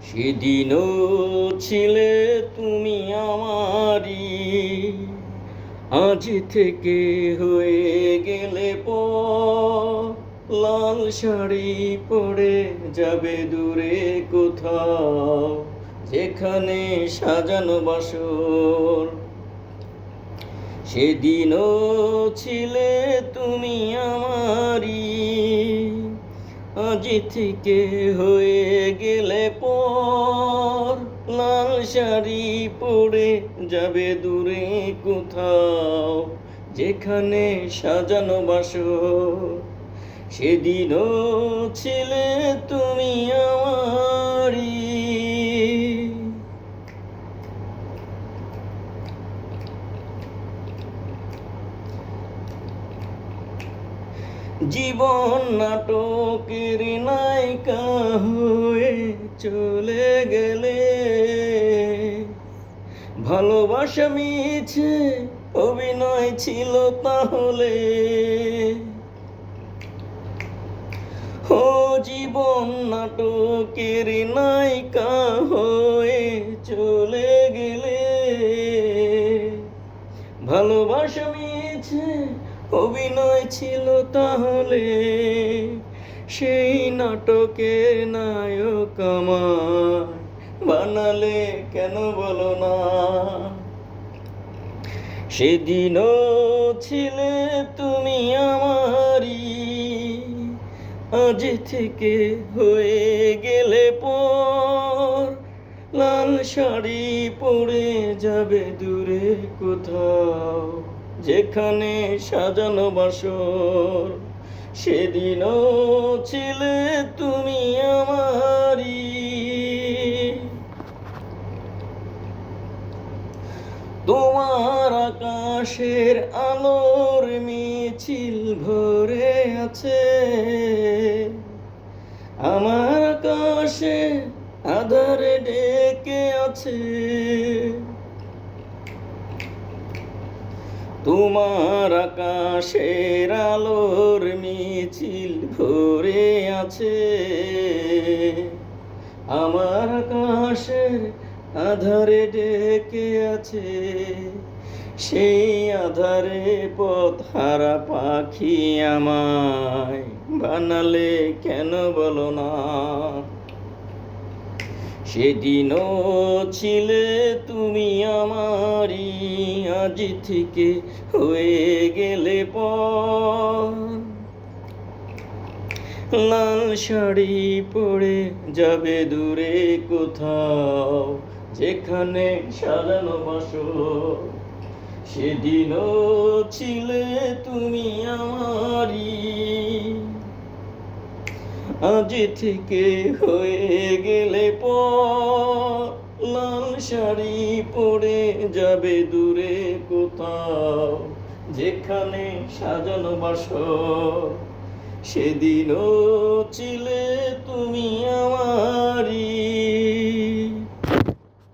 সেদিনও ছিলে তুমি আমারই, আজ থেকে হয়ে গেলে পর। লাল শাড়ি পরে যাবে দূরে কোথাও, যেখানে সাজানো বাসর। সেদিনও ছিলে তুমি আমারই, আজ থেকে হয়ে গেলে পর। লাল শাড়ি পরে যাবে দূরে কোথাও, যেখানে সাজানো বাসর। সেদিনও ছিলে তুমি আমারই। জীবন নাটকের নায়িকা হয়ে চলে গেলে, ভালোবাসা মিছে অভিনয় ছিল তাহলে। ও জীবন নাটকের নায়িকা হয়ে চলে গেলে, ভালোবাসা মিছে অভিনয় ছিল তাহলে। সেই নাটকের নায়ক আমায় বানালে কেন বলো না? সেদিনও ছিলে তুমি আমারই, আজ থেকে হয়ে গেলে পর। লাল শাড়ি পরে যাবে দূরে কোথাও, যেখানে সাজানো বাসর। সেদিনও ছিলে তুমি আমারই। তোমার আকাশের আলোর মিছিল ভরে আছে, আমার আকাশে আধারে ডেকে আছে। তোমার আকাশের আলোর মিছিল ভরে আছে, আমার আকাশের আধারে ডেকে আছে। সেই আধারে পথ হারা পাখি আমায় বানালে কেন বলো না? সেদিনও ছিলে তুমি আমারই, আজ থেকে হয়ে গেলে পর। লাল শাড়ি পরে যাবে দূরে কোথাও, যেখানে সাজানো বাসর। সেদিনও ছিলে তুমি আমারই, আজ থেকে হয়ে গেলে পর। লাল শাড়ি পরে যাবে দূরে কোথাও, যেখানে সাজানো বাসর। সেদিনও ছিলে তুমি আমারই।